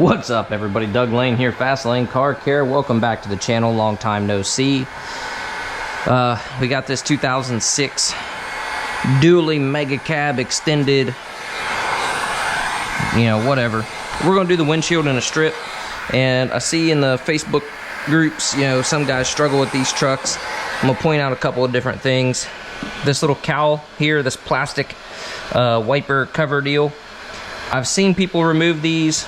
What's up, everybody? Doug Lane here, Fast Lane Car Care. Welcome back to the channel. Long time no see. We got this 2006 dually mega cab extended, whatever. We're gonna do the windshield in a strip, and I see in the Facebook groups, some guys struggle with these trucks. I'm gonna point out a couple of different things. This little cowl here, this plastic wiper cover deal, I've seen people remove these.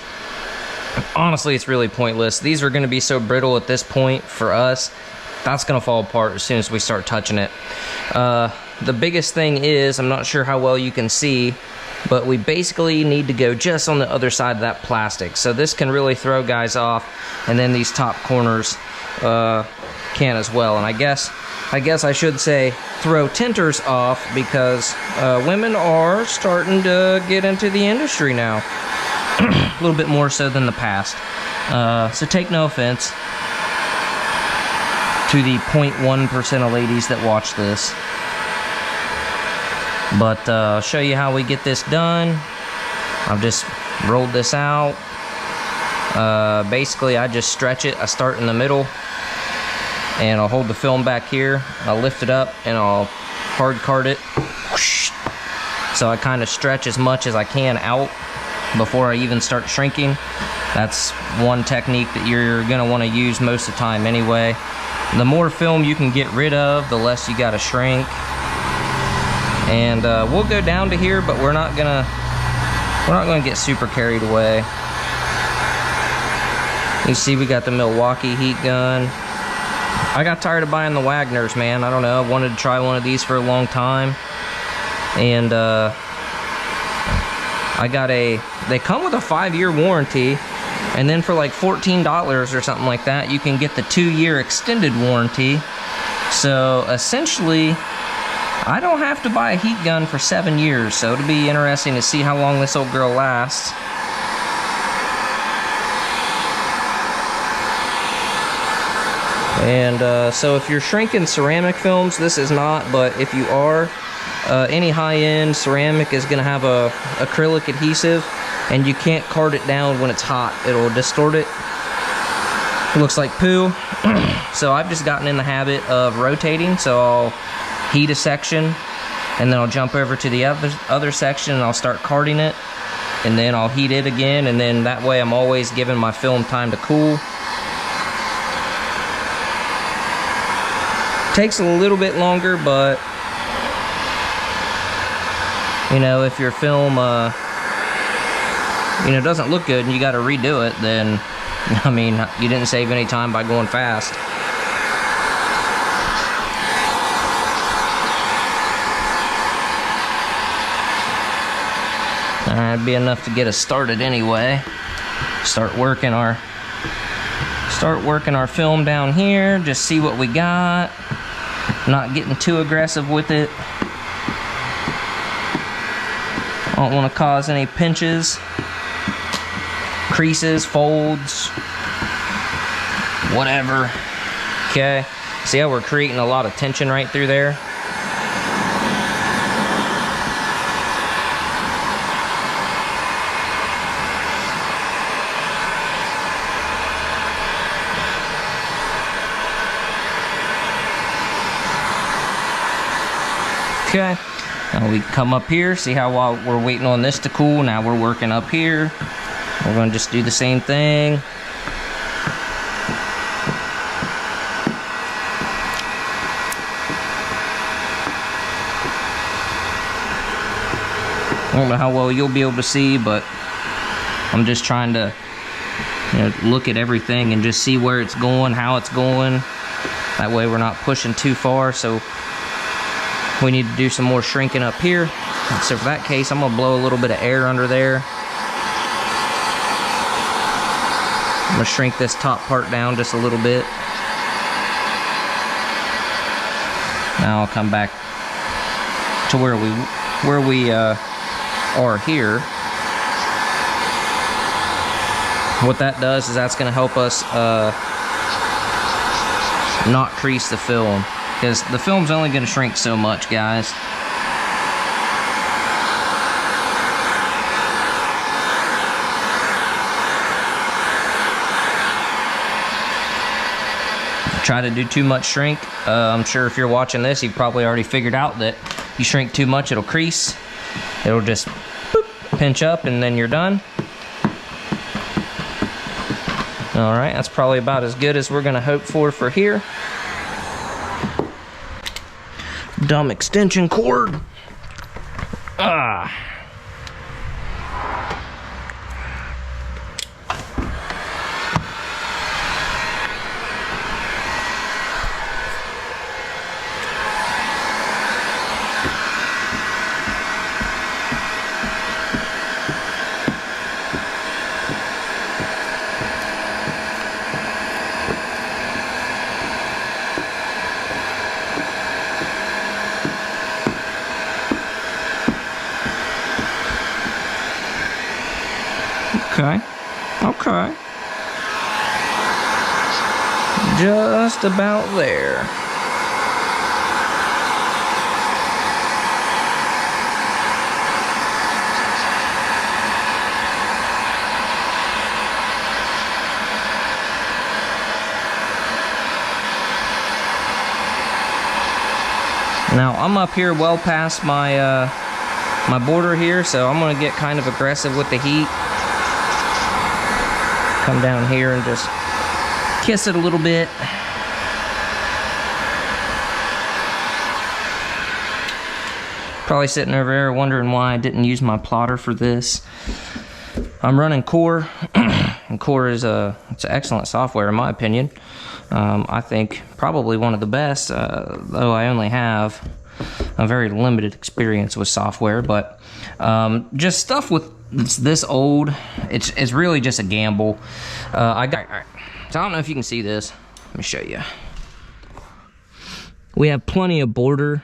Honestly, it's really pointless. These are going to be so brittle at this point for us. That's going to fall apart as soon as we start touching it. The biggest thing is, I'm not sure how well you can see, but we basically need to go just on the other side of that plastic. So this can really throw guys off, and then these top corners can as well. And I guess I should say throw tinters off, because women are starting to get into the industry now. A little bit more so than the past. So take no offense to the 0.1% of ladies that watch this. But I'll show you how we get this done. I've just rolled this out. Basically, I just stretch it. I start in the middle, and I'll hold the film back here. I'll lift it up, and I'll hard card it. So I kind of stretch as much as I can out before I even start shrinking. That's one technique that you're gonna want to use most of the time anyway. The more film you can get rid of, the less you gotta shrink. And we'll go down to here, but we're not gonna get super carried away. You see, we got the Milwaukee heat gun. I got tired of buying the Wagners, man. I don't know, I wanted to try one of these for a long time, and they come with a 5-year warranty, and then for like $14 or something like that, you can get the 2-year extended warranty. So essentially, I don't have to buy a heat gun for 7 years, so it'll be interesting to see how long this old girl lasts. And so if you're shrinking ceramic films, this is not, but if you are, any high-end ceramic is going to have a acrylic adhesive, and you can't card it down when it's hot. It'll distort it. It looks like poo. So I've just gotten in the habit of rotating. So I'll heat a section, and then I'll jump over to the other section, and I'll start carding it, and then I'll heat it again, and then that way I'm always giving my film time to cool. Takes a little bit longer, but if your film, doesn't look good and you got to redo it, then, you didn't save any time by going fast. That'd be enough to get us started anyway. Start working our film down here. Just see what we got. Not getting too aggressive with it. I don't want to cause any pinches, creases, folds, whatever. Okay, see how we're creating a lot of tension right through there? Okay. Now we come up here, see how while we're waiting on this to cool, now we're working up here. We're going to just do the same thing. I don't know how well you'll be able to see, but I'm just trying to look at everything and just see where it's going, how it's going. That way we're not pushing too far. So we need to do some more shrinking up here. So for that case, I'm gonna blow a little bit of air under there. I'm gonna shrink this top part down just a little bit. Now I'll come back to where we are here. What that does is that's gonna help us not crease the film, because the film's only going to shrink so much, guys. try to do too much shrink. I'm sure if you're watching this, you've probably already figured out that you shrink too much, it'll crease. It'll just boop, pinch up and then you're done. All right, that's probably about as good as we're gonna hope for here. Dumb extension cord. Okay. Just about there. Now I'm up here well past my my border here, so I'm gonna get kind of aggressive with the heat. Come down here and just kiss it a little bit. Probably sitting over there wondering why I didn't use my plotter for this. I'm running Core, and Core is it's an excellent software in my opinion. I think probably one of the best, though I only have a very limited experience with software, but just stuff with this old, it's really just a gamble. All right. So I don't know if you can see this. Let me show you. We have plenty of border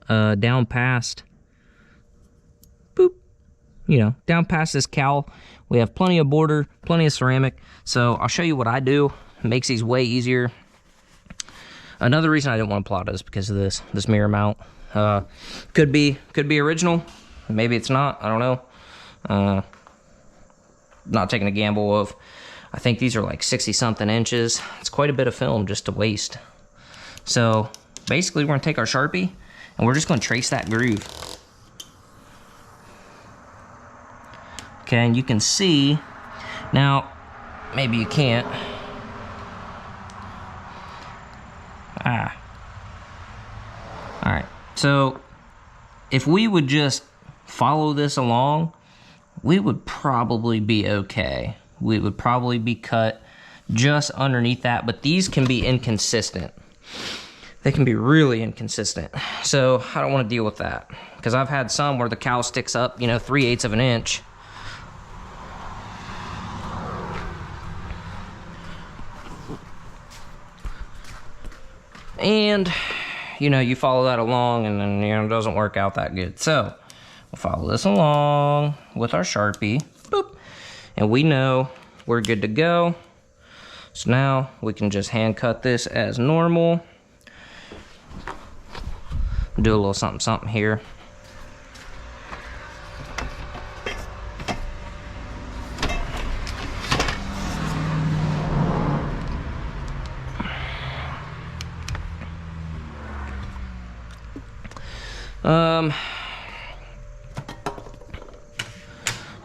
down past, boop, you know, down past this cowl. We have plenty of border, plenty of ceramic. So I'll show you what I do. It makes these way easier. Another reason I didn't want to plot is because of this mirror mount. Could be original. Maybe it's not. I don't know. Not taking a gamble of, I think these are like 60 something inches. It's quite a bit of film just to waste. So basically we're gonna take our Sharpie and we're just gonna trace that groove. Okay, and you can see, now maybe you can't. All right, so if we would just follow this along, we would probably be okay. We would probably be cut just underneath that, but these can be inconsistent. They can be really inconsistent. So I don't want to deal with that, because I've had some where the cowl sticks up, you know, 3/8 of an inch. And, you know, you follow that along and then, you know, it doesn't work out that good. So we'll follow this along with our Sharpie, boop, and we know we're good to go. So now we can just hand cut this as normal. Do a little something here.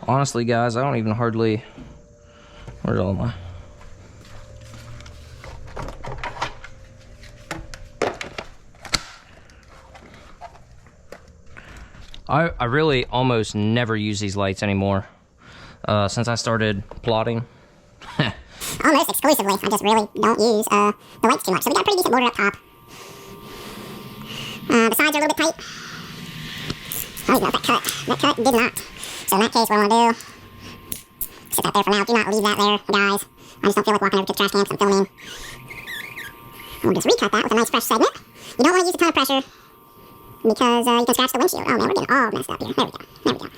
Honestly, guys, I don't even hardly, where's all my, I really almost never use these lights anymore, since I started plotting. Almost exclusively. I just really don't use the lights too much. So we got a pretty decent border up top. The sides are a little bit tight. I don't know if that cut. That cut did not. So in that case, what I'm going to do, sit that there for now. Do not leave that there, guys. I just don't feel like walking over to the trash can because I'm filming. We'll just recut that with a nice fresh segment. You don't want to use a ton of pressure because you can scratch the windshield. Oh man, we're getting all messed up here. There we go. There we go. Whoop.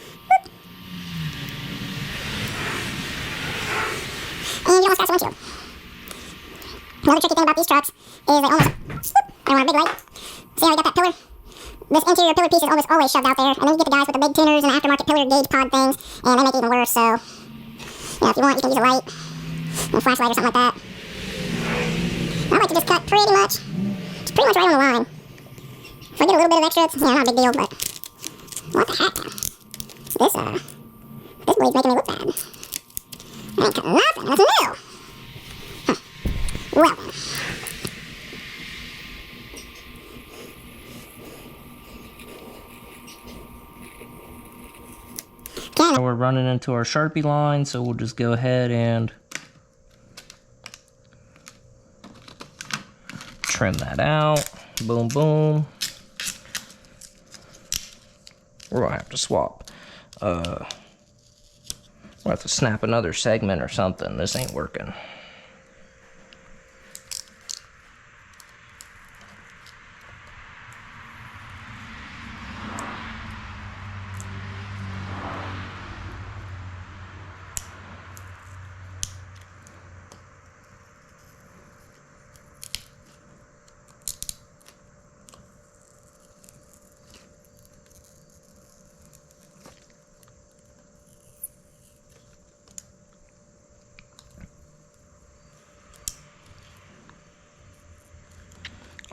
And you don't want to scratch the windshield. Another tricky thing about these trucks is they almost, they want a big light. See how we got that pillar? This interior pillar piece is almost always shoved out there, and then you get the guys with the big tinters and aftermarket pillar gauge pod things, and they make it even worse. So, yeah, if you want, you can use a light, a flashlight or something like that. I like to just cut pretty much right on the line. If I get a little bit of extra, it's not a big deal, but what the heck? This blade's making me look bad. I ain't cutting nothing, that's new. Huh. Well then. Now we're running into our Sharpie line, so we'll just go ahead and trim that out. Boom, boom. We're gonna have to swap. We'll have to snap another segment or something. This ain't working.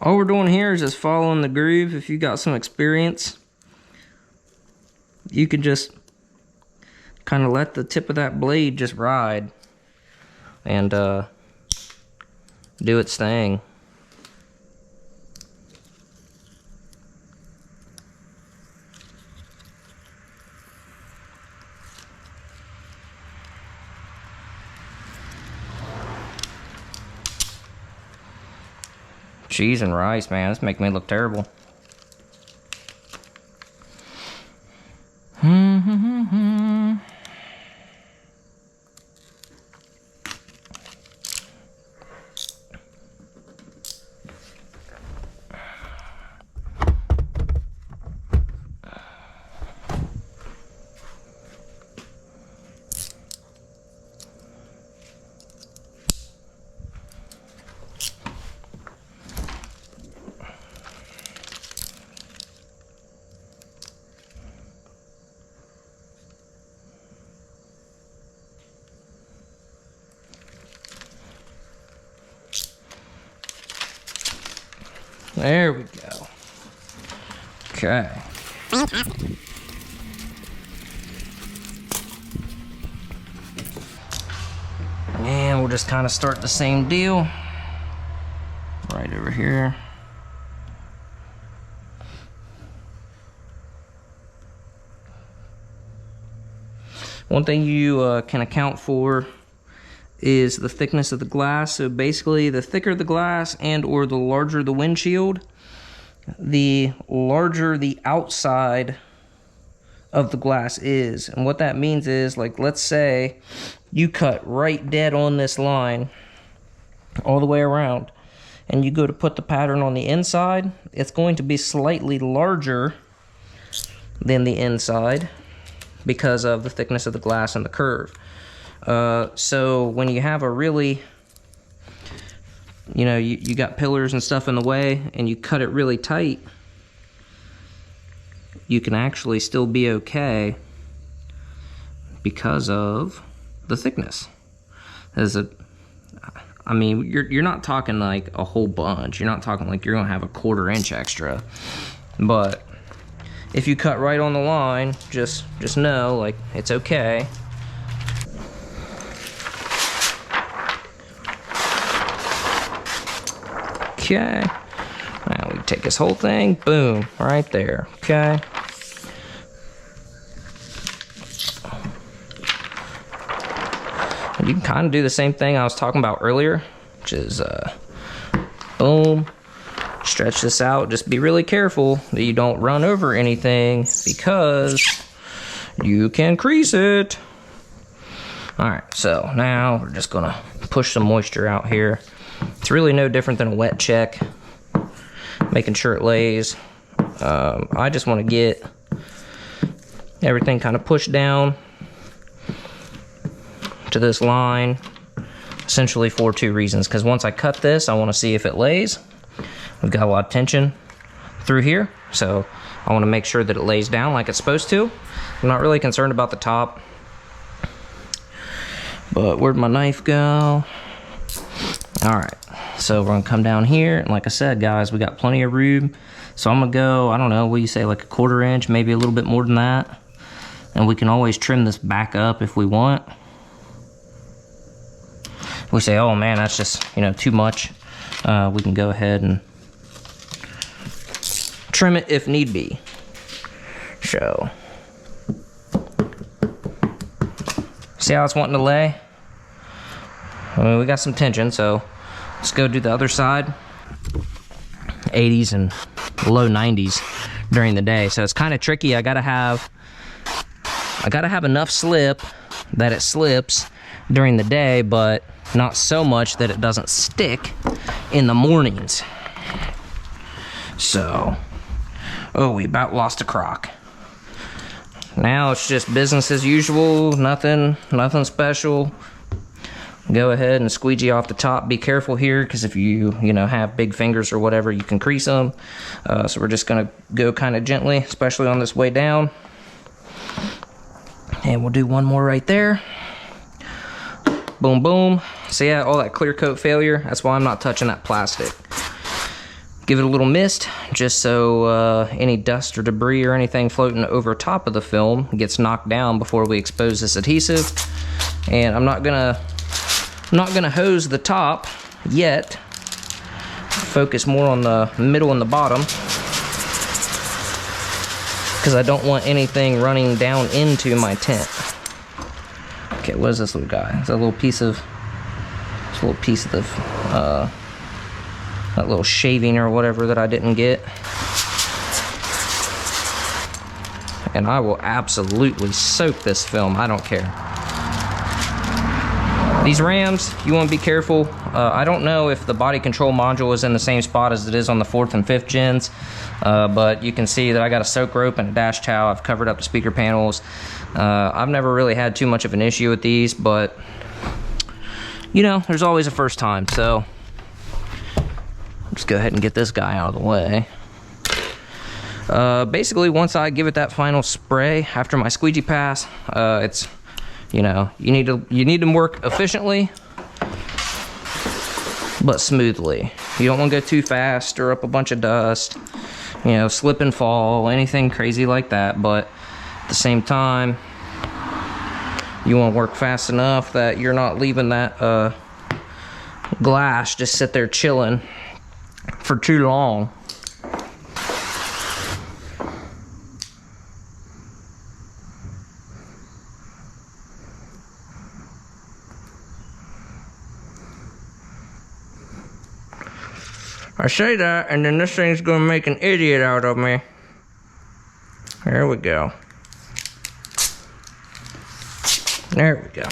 All we're doing here is just following the groove. If you got some experience, you can just kind of let the tip of that blade just ride and do its thing. Cheese and rice, man, this making me look terrible. There we go. Okay. Fantastic. And we'll just kind of start the same deal. Right over here. One thing you can account for is the thickness of the glass. So basically, the thicker the glass and or the larger the windshield, the larger the outside of the glass is. And what that means is, like, let's say you cut right dead on this line all the way around, and you go to put the pattern on the inside, it's going to be slightly larger than the inside because of the thickness of the glass and the curve. So when you have a really, you know, you got pillars and stuff in the way and you cut it really tight, you can actually still be okay because of the thickness. I mean, you're not talking like a whole bunch. You're not talking like you're gonna have a 1/4 inch extra, but if you cut right on the line, just know, like, it's okay. Okay, now we take this whole thing, boom, right there, okay? And you can kind of do the same thing I was talking about earlier, which is, boom, stretch this out. Just be really careful that you don't run over anything because you can crease it. All right, so now we're just gonna push some moisture out here. It's really no different than a wet check, making sure it lays. I just want to get everything kind of pushed down to this line, essentially for 2 reasons. Because once I cut this, I want to see if it lays. We've got a lot of tension through here, so I want to make sure that it lays down like it's supposed to. I'm not really concerned about the top, but where'd my knife go? All right, So we're gonna come down here, and like I said, guys, we got plenty of room. So I'm gonna go, I don't know, what do you say, like a 1/4 inch, maybe a little bit more than that. And we can always trim this back up if we want. If we say, oh man, that's just, you know, too much, we can go ahead and trim it if need be. So, see how it's wanting to lay? I mean, we got some tension, so let's go do the other side. 80s and low 90s during the day, so it's kind of tricky. I gotta have enough slip that it slips during the day, but not so much that it doesn't stick in the mornings. So, oh, we about lost a crock. Now it's just business as usual, nothing special. Go ahead and squeegee off the top. Be careful here, because if you have big fingers or whatever, you can crease them. So we're just gonna go kind of gently, especially on this way down. And we'll do one more right there. Boom, boom. So yeah, all that clear coat failure, that's why I'm not touching that plastic. Give it a little mist, just so any dust or debris or anything floating over top of the film gets knocked down before we expose this adhesive. And I'm not gonna hose the top yet. Focus more on the middle and the bottom, because I don't want anything running down into my tint. Okay, what is this little guy? It's a little piece of the that little shaving or whatever that I didn't get. And I will absolutely soak this film, I don't care. These rams, you want to be careful. I don't know if the body control module is in the same spot as it is on the 4th and 5th gens, but you can see that I got a soak rope and a dash towel. I've covered up the speaker panels. I've never really had too much of an issue with these, but there's always a first time, so let's go ahead and get this guy out of the way. Basically, once I give it that final spray after my squeegee pass, it's you need to work efficiently but smoothly. You don't want to go too fast, stir up a bunch of dust, slip and fall, anything crazy like that. But at the same time, you want to work fast enough that you're not leaving that glass just sit there chilling for too long. I say that, and then this thing's gonna make an idiot out of me. There we go. There we go.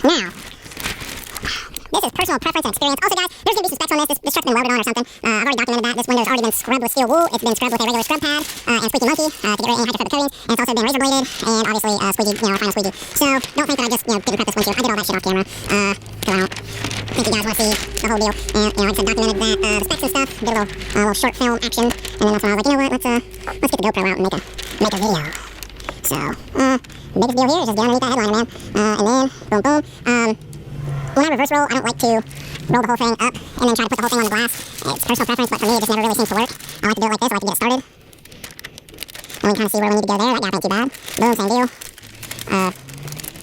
Now, this is personal preference and experience. Also, guys, there's going to be some specs on this. This truck's been welded on or something. I've already documented that. This window's already been scrubbed with steel wool. It's been scrubbed with a regular scrub pad and squeaky monkey to get rid of any hydrophobic coatings. And it's also been razor bladed and obviously squeegee, final squeegee. So don't think that I just didn't prep this windshield. I did all that shit off camera because I don't think you guys want to see the whole deal. And, like I said, documented that, the specs and stuff, did a little short film action, and then that's when I was like, you know what, let's get the GoPro out and make a video. So, biggest deal here is just get underneath that headliner, man. And then, boom, boom. When I reverse roll, I don't like to roll the whole thing up and then try to put the whole thing on the glass. It's personal preference, but for me, it just never really seems to work. I like to do it like this. I like to get it started. And we can kind of see where we need to go there. That gap ain't too bad. Boom, same deal.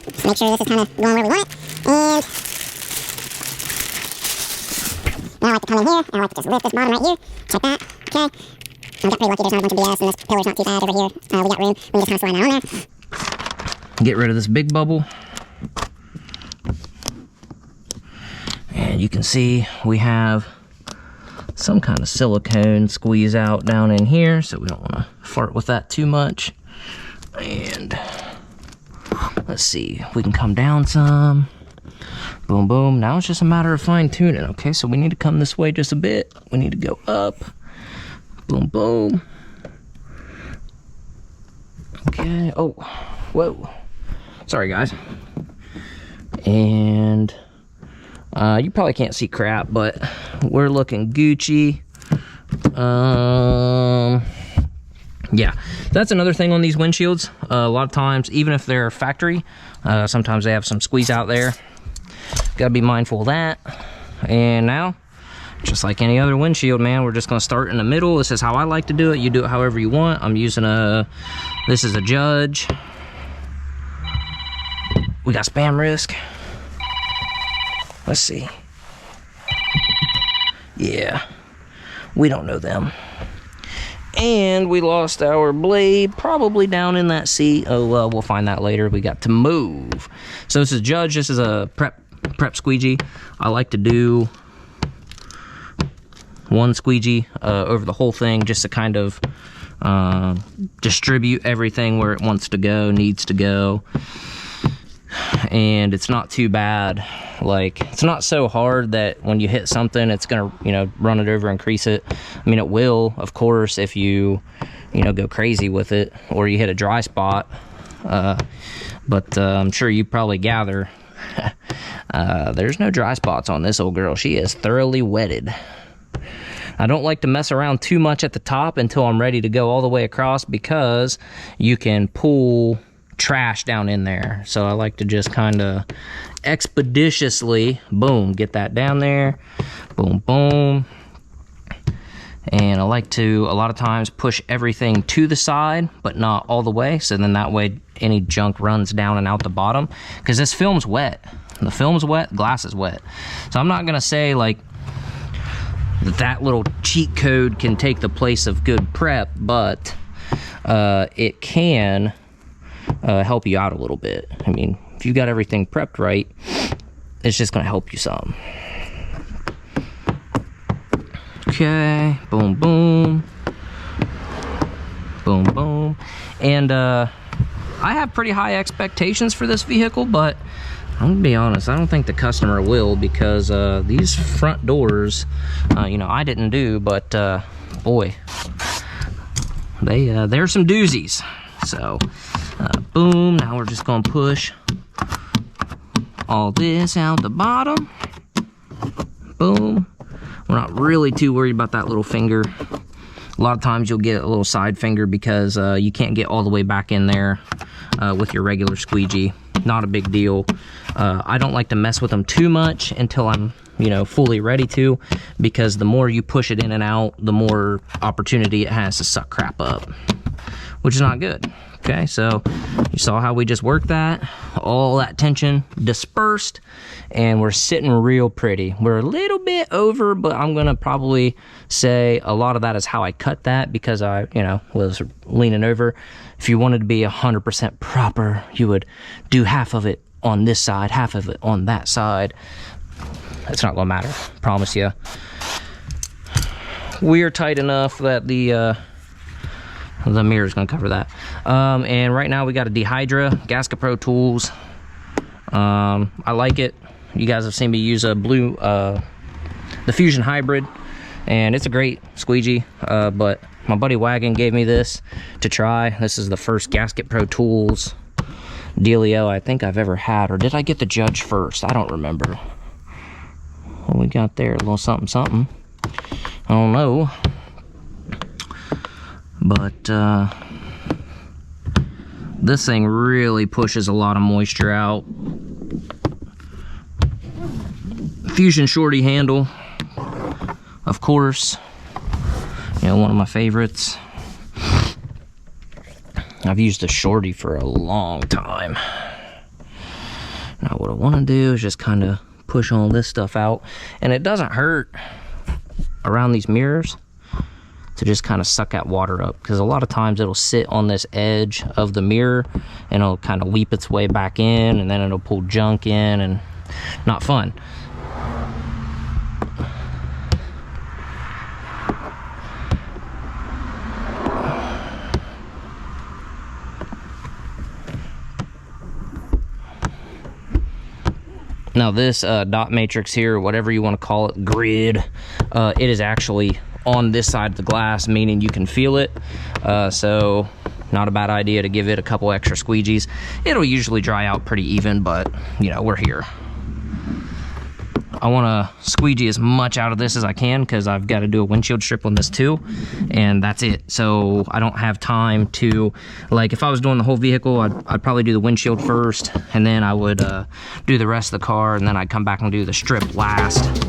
Just make sure this is kind of going where we want it. And now I like to come in here, and I like to just lift this bottom right here. Check that. Okay. I got pretty lucky. There's not a bunch of BS, and this pillar's not too bad over here. We got room. We can just kind of slide that on there. Get rid of this big bubble. And you can see we have some kind of silicone squeeze out down in here, so we don't want to fart with that too much. And let's see, we can come down some. Boom, boom. Now it's just a matter of fine tuning. Okay, so we need to come this way just a bit. We need to go up. Boom, boom. Okay. Oh, whoa. Sorry, guys. And you probably can't see crap, but we're looking Gucci. Yeah, that's another thing on these windshields. A lot of times, even if they're factory, sometimes they have some squeeze out there. Gotta be mindful of that. And now, just like any other windshield, man, we're just gonna start in the middle. This is how I like to do it. You do it however you want. I'm using this is a Judge. We got spam risk. Let's see. Yeah, we don't know them. And we lost our blade, probably down in that seat. Oh, well, we'll find that later. We got to move. So this is Judge. This is a prep squeegee. I like to do one squeegee over the whole thing, just to kind of distribute everything where it wants to go, needs to go. And it's not too bad. Like, it's not so hard that when you hit something, it's gonna, run it over and crease it. I mean, it will, of course, if you go crazy with it, or you hit a dry spot. But I'm sure you probably gather there's no dry spots on this old girl. She is thoroughly wetted. I don't like to mess around too much at the top until I'm ready to go all the way across, because you can pull trash down in there. So I like to just kind of expeditiously, boom, get that down there, boom, boom. And I like to, a lot of times, push everything to the side, but not all the way, so then that way any junk runs down and out the bottom, because this film's wet. The film's wet, glass is wet. So I'm not gonna say like that little cheat code can take the place of good prep, but it can help you out a little bit. I mean, if you got everything prepped right, it's just gonna help you some. Okay, boom, boom, boom, boom. And I have pretty high expectations for this vehicle, but I'm gonna be honest, I don't think the customer will, because these front doors, I didn't do, but boy, they're some doozies. So boom, now we're just gonna push all this out the bottom. Boom. We're not really too worried about that little finger. A lot of times you'll get a little side finger because you can't get all the way back in there with your regular squeegee. Not a big deal. I don't like to mess with them too much until I'm fully ready to, because the more you push it in and out, the more opportunity it has to suck crap up, which is not good. Okay, so you saw how we just worked that. All that tension dispersed, and we're sitting real pretty. We're a little bit over, but I'm gonna probably say a lot of that is how I cut that, because I, was leaning over. If you wanted to be 100% proper, you would do half of it on this side, half of it on that side. It's not gonna matter, promise you. We're tight enough that the mirror is going to cover that. And right now we got a Dehydra Gasket Pro Tools. I like it. You guys have seen me use a blue, the Fusion Hybrid, and it's a great squeegee. But my buddy Wagon gave me this to try. This is the first Gasket Pro Tools dealio I think I've ever had. Or did I get the Judge first? I don't remember. what we got there, a little something something. I don't know, but this thing really pushes a lot of moisture out. Fusion shorty handle, of course, you know, one of my favorites. I've used a shorty for a long time. Now what I want to do is just kind of push all this stuff out, and it doesn't hurt around these mirrors to just kind of suck that water up, because a lot of times it'll sit on this edge of the mirror and it'll kind of weep its way back in, and then it'll pull junk in, and not fun. Now this dot matrix here, whatever you want to call it, grid, it is actually on this side of the glass, meaning you can feel it. So not a bad idea to give it a couple extra squeegees. It'll usually dry out pretty even, but you know, we're here. I want to squeegee as much out of this as I can, because I've got to do a windshield strip on this too, and that's it. So I don't have time to, like, if I was doing the whole vehicle, I'd probably do the windshield first, and then I would do the rest of the car, and then I'd come back and do the strip last.